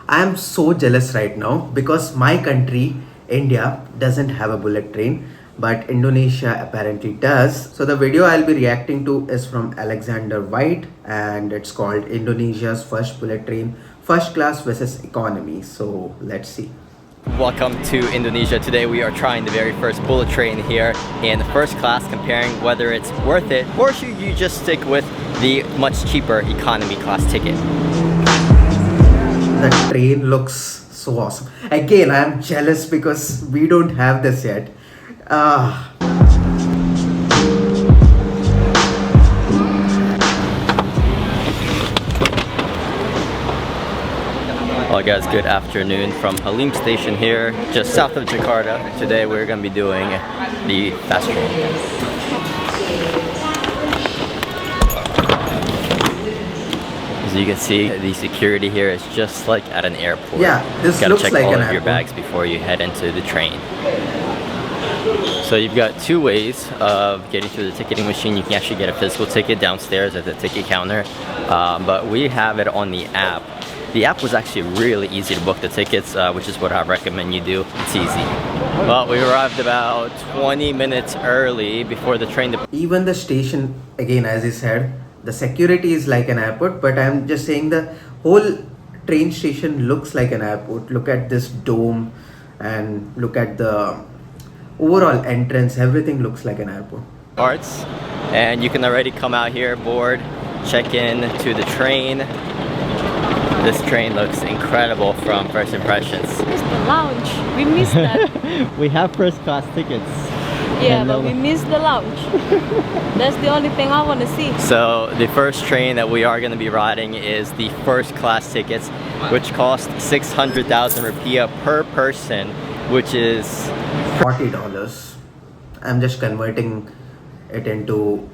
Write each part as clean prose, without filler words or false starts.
I am so jealous right now because my country, India, doesn't have a bullet train, but Indonesia apparently does. So the video I'll be reacting to is from Alexander White and it's called Indonesia's first bullet train, first class versus economy. So let's see. Welcome to Indonesia. Today we are trying the very first bullet train here in first class, comparing whether it's worth it or should you just stick with the much cheaper economy class ticket. The train looks so awesome. Again, I am jealous because we don't have this yet. Hello guys, good afternoon from Halim Station here, just south of Jakarta. Today we're going to be doing the fast train. As you can see, the security here is just like at an airport. Yeah, this gotta looks check like all an of your airport. bags before you head into the train. So you've got two ways of getting through the ticketing machine. You can actually get a physical ticket downstairs at the ticket counter, but we have it on the app. The app was actually really easy to book the tickets, which is what I recommend you do. It's easy. Well, we arrived about 20 minutes early before the train departed. Even the station, again, as I said, the security is like an airport, but I'm just saying the whole train station looks like an airport. Look at this dome and look at the overall entrance. Everything looks like an airport. Parts, and you can already come out here, board, check in to the train. This train looks incredible from first impressions. It's the lounge. We missed that. We have first class tickets. Yeah, but we missed the lounge. That's the only thing I want to see. So the first train that we are going to be riding is the first class tickets, which cost 600,000 rupiah per person, which is $40. I'm just converting it into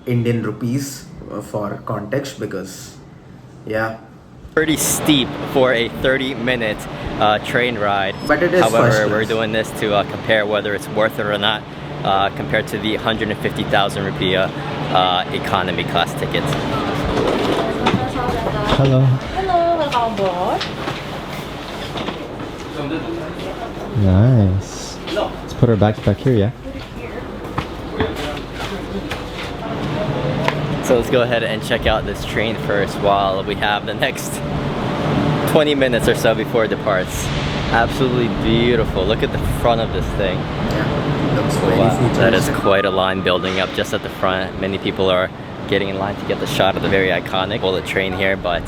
Indian rupees for context because, yeah. pretty steep for a 30-minute train ride. But it is first However, class. we're doing this to compare whether it's worth it or not, compared to the 150,000 rupiah economy class tickets. Hello. Hello, welcome aboard. Nice. Let's put our bags back here, yeah? So let's go ahead and check out this train first while we have the next 20 minutes or so before it departs. Absolutely beautiful. Look at the front of this thing. Yeah, looks very Wow, that is futuristic. quite a line building up just at the front. Many people are getting in line to get the shot of the very iconic bullet train here, but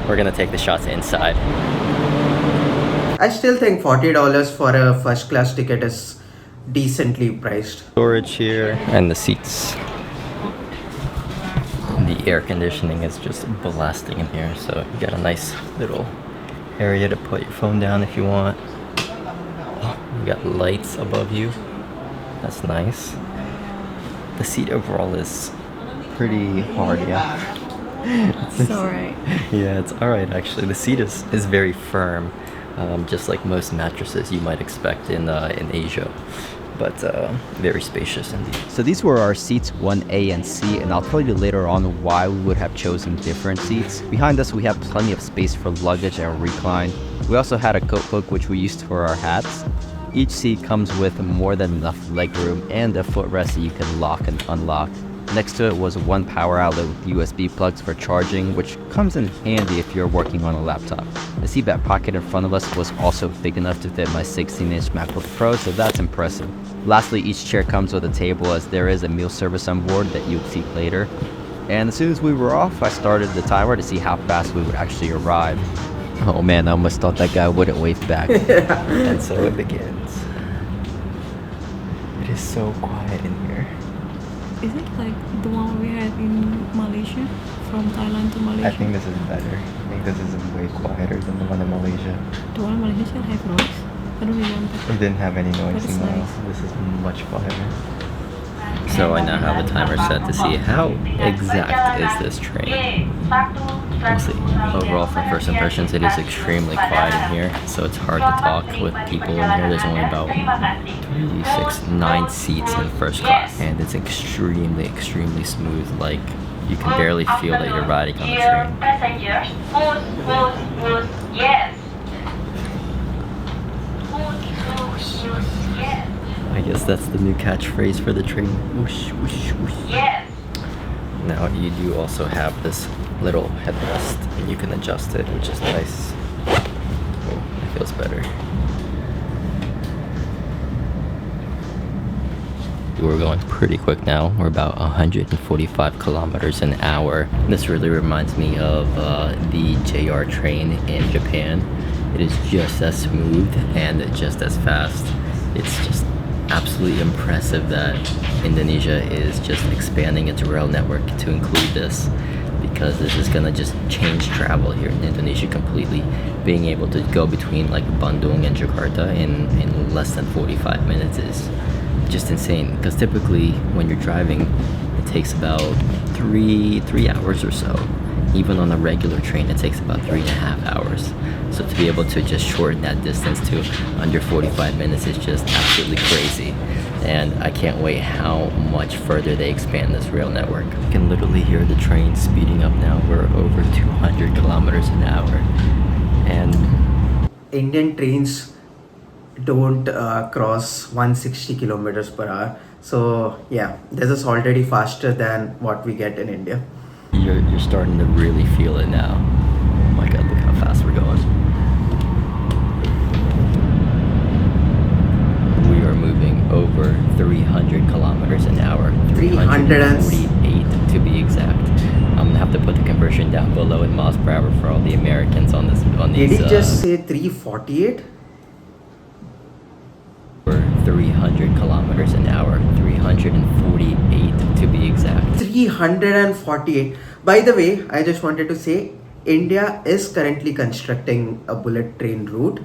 we're gonna take the shots inside. I still think $40 for a first class ticket is decently priced. Storage here and the seats. The air conditioning is just blasting in here, so you got a nice little area to put your phone down if you want. Oh, you got lights above you. That's nice. The seat overall is pretty hard, yeah. It's alright. Yeah, it's alright actually. The seat is very firm, just like most mattresses you might expect in Asia. But very spacious indeed. So these were our seats 1A and C, and I'll tell you later on why we would have chosen different seats. Behind us we have plenty of space for luggage and recline. We also had a coat hook which we used for our hats. Each seat comes with more than enough legroom and a footrest that you can lock and unlock. Next to it was one power outlet with USB plugs for charging, which comes in handy if you're working on a laptop. The seat back pocket in front of us was also big enough to fit my 16-inch MacBook Pro, so that's impressive. Lastly, each chair comes with a table as there is a meal service on board that you'll see later. And as soon as we were off, I started the timer to see how fast we would actually arrive. Oh man, I almost thought that guy wouldn't wave back. And so it begins. It is so quiet in here. Is it like the one we had in Malaysia? From Thailand to Malaysia? I think this is better. I think this is way quieter than the one in Malaysia. The one in Malaysia have noise? I don't remember. It didn't have any noise That is in there. nice. This is much quieter. So I now have the timer set to see how exact is this train. We'll see. Overall, from first impressions, it is extremely quiet in here, so it's hard to talk with people in here. There's only about 9 seats in first class, and it's extremely smooth, like you can barely feel that you're riding on the train. Passengers, push, push, push, yes. Push, push, push, yes. I guess that's the new catchphrase for the train. Whoosh, whoosh, whoosh. Yes. Now you do also have this little headrest, and you can adjust it, which is nice. Oh, it feels better. We're going pretty quick now. We're about 145 kilometers an hour. This really reminds me of the JR train in Japan. It is just as smooth and just as fast. It's just absolutely impressive that Indonesia is just expanding its rail network to include this, because this is gonna just change travel here in Indonesia completely. Being able to go between like Bandung and Jakarta in less than 45 minutes is just insane, because typically when you're driving it takes about three hours or so. Even on a regular train it takes about 3.5 hours. So to be able to just shorten that distance to under 45 minutes is just absolutely crazy, and I can't wait how much further they expand this rail network. You can literally hear the train speeding up now. We're over 200 kilometers an hour, and Indian trains don't cross 160 kilometers per hour. So yeah, this is already faster than what we get in India. you're starting to really feel it now. Oh my god, look how fast we're going. We are moving over 300 kilometers an hour. 348 to be exact. I'm gonna have to put the conversion down below in miles per hour for all the Americans on this. Did he just say 348? 300 kilometers an hour. 348 to be exact. 348. By the way, I just wanted to say India is currently constructing a bullet train route.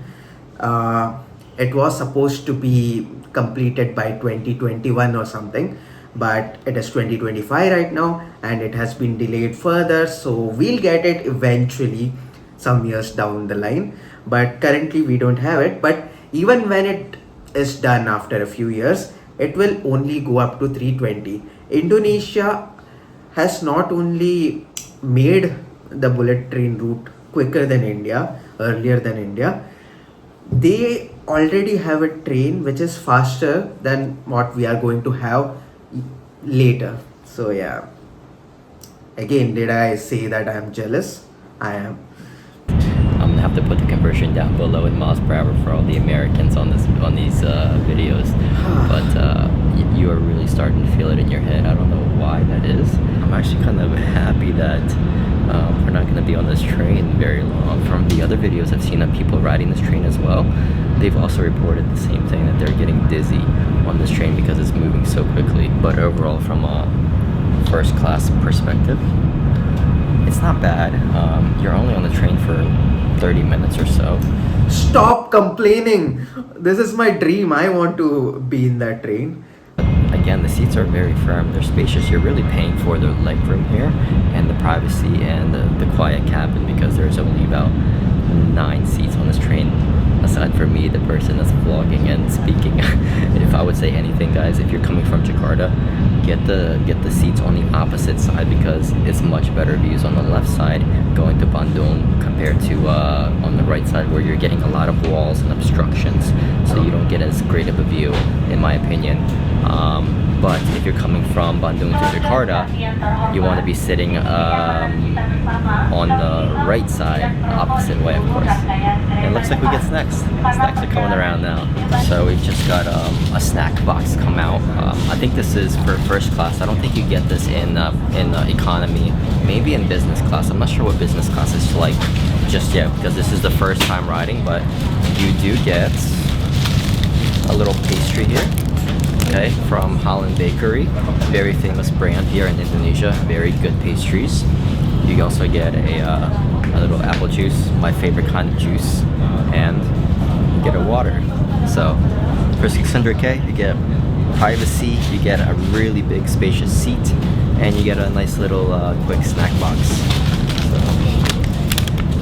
It was supposed to be completed by 2021 or something, but it is 2025 right now and it has been delayed further, so we'll get it eventually some years down the line, but currently we don't have it. But even when it is done after a few years, it will only go up to 320. Indonesia has not only made the bullet train route quicker than India, earlier than India, they already have a train which is faster than what we are going to have later. So yeah, again, did I say that I am jealous? I am. I'm gonna have to put the conversion down below in miles per hour for all the Americans on these videos. But you are really starting to feel it in your head. I don't know why that is. I'm actually kind of happy that we're not gonna be on this train very long. From the other videos I've seen of people riding this train as well, they've also reported the same thing, that they're getting dizzy on this train because it's moving so quickly. But overall, from a first class perspective, it's not bad. You're only on the train for 30 minutes or so. Stop complaining. This is my dream. I want to be in that train. Again, the seats are very firm. They're spacious. You're really paying for the legroom here and the privacy and the quiet cabin, because there's only about 9 seats on this train. Aside from me, the person that's vlogging and speaking. If I would say anything, guys, if you're coming from Jakarta, get the seats on the opposite side, because it's much better views on the left side going to Bandung compared to on the right side, where you're getting a lot of walls and obstructions, so you don't get as great of a view, in my opinion. But if you're coming from Bandung to Jakarta, you want to be sitting on the right side, opposite way, of course. And it looks like we get snacks. Snacks are coming around now. So we've just got a snack box come out. I think this is for first class. I don't think you get this in economy. Maybe in business class. I'm not sure what business class is like just yet, because this is the first time riding. But you do get a little pastry here. Okay, from Holland Bakery, very famous brand here in Indonesia. Very good pastries. You also get a little apple juice, my favorite kind of juice, and you get a water. So for 600k, you get privacy, you get a really big spacious seat, and you get a nice little quick snack box. So,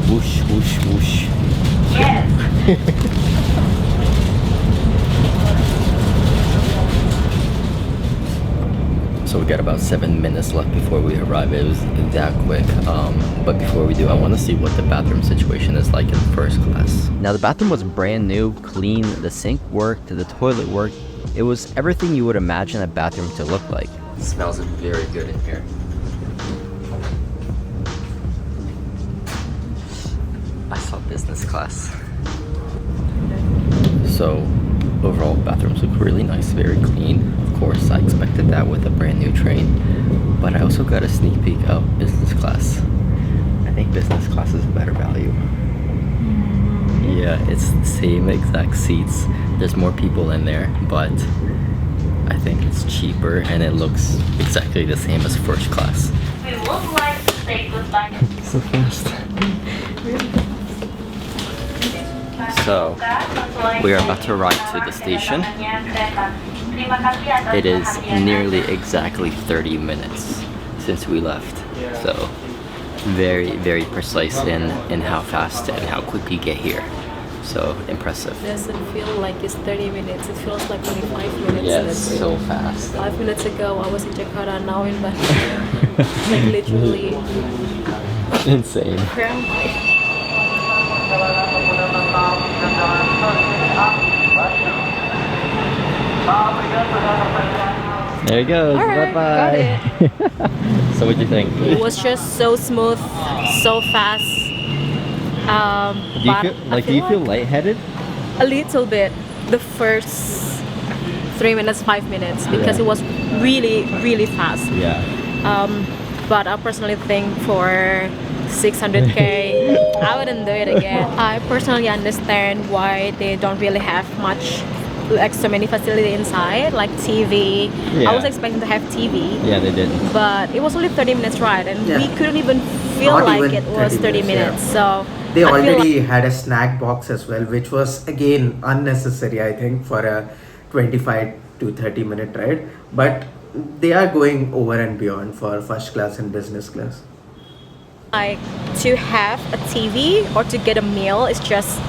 whoosh, whoosh, whoosh. Yes. So we got about 7 minutes left before we arrive. It was that quick. But before we do, I want to see what the bathroom situation is like in first class. Now the bathroom was brand new, clean, the sink worked, the toilet worked. It was everything you would imagine a bathroom to look like. It smells very good in here. I saw business class. So overall, bathrooms look really nice, very clean. Of course, I expected that with a brand new train, but I also got a sneak peek of business class. I think business class is a better value. Yeah, it's the same exact seats. There's more people in there, but I think it's cheaper and it looks exactly the same as first class. We would like to say goodbye. So fast. So, we are about to ride to the station. It is nearly exactly 30 minutes since we left. So, very, very precise in how fast and how quick we get here. So, impressive. It doesn't feel like it's 30 minutes. It feels like only 5 minutes. Yeah, it's so fast. 5 minutes ago, I was in Jakarta, now in Bandung. Like literally Insane. cramped. There he goes. Alright, Bye-bye. So what'd you think? It was just so smooth, so fast. Do you feel lightheaded? A little bit the first 3 minutes, 5 minutes, because Yeah. it was really, really fast. Yeah. But I personally think for 600k, I wouldn't do it again. I personally understand why they don't really have much, like so many facility inside, like TV. Yeah. I was expecting to have TV. Yeah, they didn't. But it was only 30 minutes ride, and Yeah. we couldn't even feel Not like even it was 30 minutes. yeah. So They I feel already like- had a snack box as well, which was again unnecessary, I think, for a 25 to 30 minute ride. But they are going over and beyond for first class and business class. like to have a TV or to get a meal is just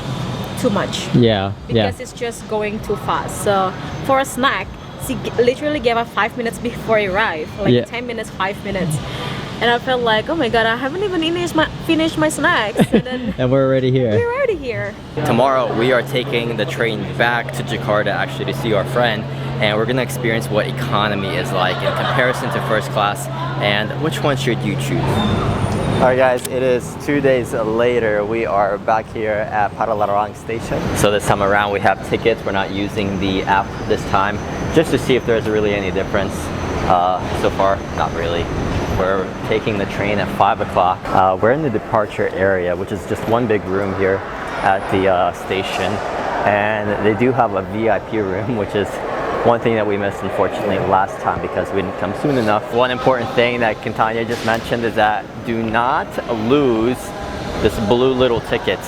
too much. Yeah. Because it's just going too fast. So for a snack, she literally gave us 5 minutes before we arrived, like Yeah. 10 minutes, 5 minutes. And I felt like, oh my god, I haven't even finished my snacks. And then And we're already here. we're already here. Tomorrow we are taking the train back to Jakarta actually to see our friend, and we're gonna experience what economy is like in comparison to first class, and which one should you choose? Alright guys, it is 2 days later. We are back here at Padalarang station. So this time around we have tickets. We're not using the app this time, just to see if there's really any difference. So far, not really. We're taking the train at 5 o'clock. We're in the departure area, which is just one big room here at the station. And they do have a VIP room, which is one thing that we missed unfortunately last time because we didn't come soon enough. One important thing that Kentanya just mentioned is that do not lose this blue little ticket.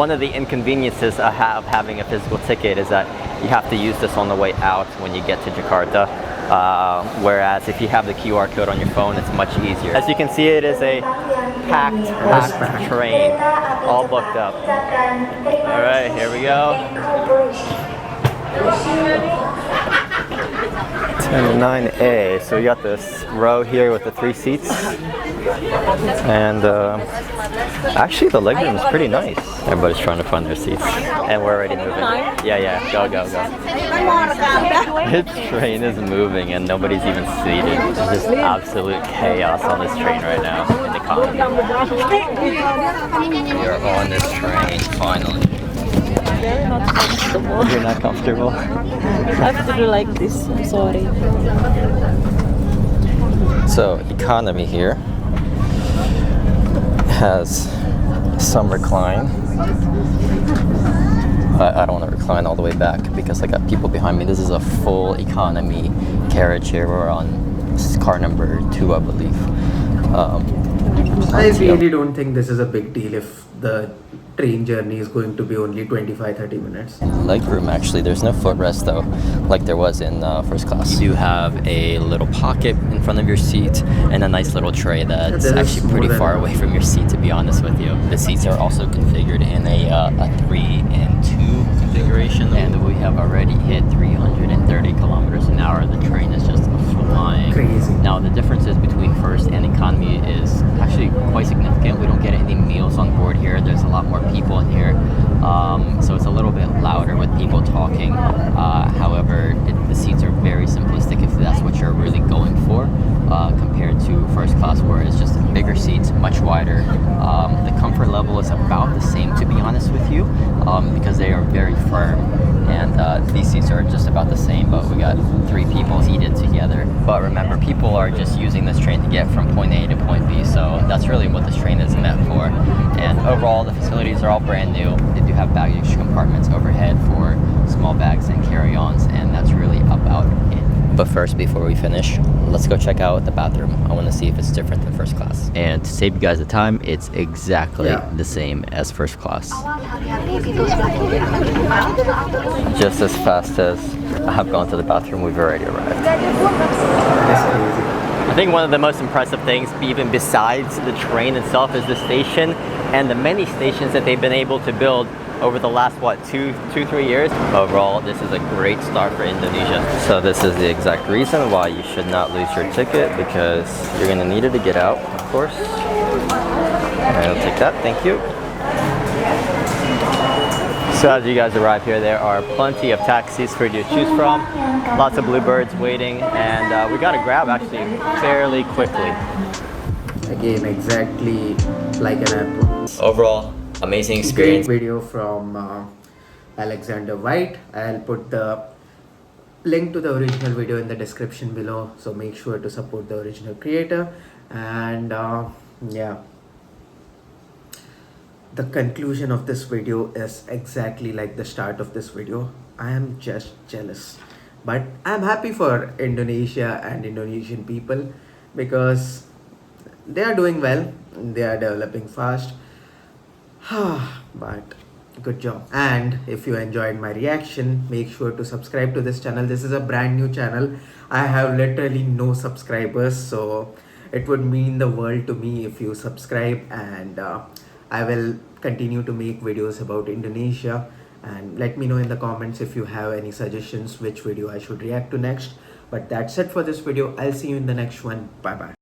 One of the inconveniences of having a physical ticket is that you have to use this on the way out when you get to Jakarta. Whereas if you have the QR code on your phone, it's much easier. As you can see, it is a packed train, all booked up. All right, here we go. 10 and 9A. So we got this row here with the 3 seats, and actually the legroom is pretty nice. Everybody's trying to find their seats, and we're already moving. Yeah, go. This train is moving, and nobody's even seated. There's just absolute chaos on this train right now in the economy. We are on this train finally. Very not comfortable. You're not comfortable? I have to do like this. I'm sorry. So economy here has some recline. I don't want to recline all the way back because I got people behind me. This is a full economy carriage here. We're on car number 2, I believe. I really don't think this is a big deal if the train journey is going to be only 25-30 minutes. Legroom actually, there's no footrest though, like there was in first class. You do have a little pocket in front of your seat and a nice little tray that's Yeah, actually pretty far away from your seat, to be honest with you. The seats are also configured in a 3 and 2 configuration, and we have already hit 330 kilometers an hour. The train is just flying. Crazy. Now the differences between first and economy is actually quite significant. We don't get any meals on board here. There's a lot more people in here, so it's a little bit louder with people talking. However, the seats are very simplistic if that's what you're really going for, compared to first class, where it's just bigger seats, much wider. The comfort level is about the same, to be honest with you, because they are very firm, and these seats are just about the same, but we got 3 people seated together. But remember, people are just using this train to get from point A to point B, so that's really what this train is meant for. And overall, the facilities are all brand new. They do have baggage compartments overhead for small bags and carry-ons, and that's really about it. But first, before we finish, let's go check out the bathroom. I want to see if it's different than first class. And to save you guys the time, it's exactly Yeah. the same as first class. Just as fast as I have gone to the bathroom, we've already arrived. That's crazy. I think one of the most impressive things, even besides the train itself, is the station and the many stations that they've been able to build over the last, what, 3 years. Overall, this is a great start for Indonesia. So this is the exact reason why you should not lose your ticket, because you're gonna need it to get out, of course. I'll take that, thank you. So as you guys arrive here, there are plenty of taxis for you to choose from. Lots of bluebirds waiting, and we got a grab actually fairly quickly. Again, exactly like an airport. Overall, amazing Great experience. video from Alexander White. I'll put the link to the original video in the description below, so make sure to support the original creator. And yeah, the conclusion of this video is exactly like the start of this video. I am just jealous, but I'm happy for Indonesia and Indonesian people, because they are doing well, they are developing fast. But good job. And if you enjoyed my reaction, make sure to subscribe to this channel. This is a brand new channel. I have literally no subscribers, so it would mean the world to me if you subscribe. And I will continue to make videos about Indonesia, and let me know in the comments if you have any suggestions which video I should react to next. But that's it for this video. I'll see you in the next one. Bye bye.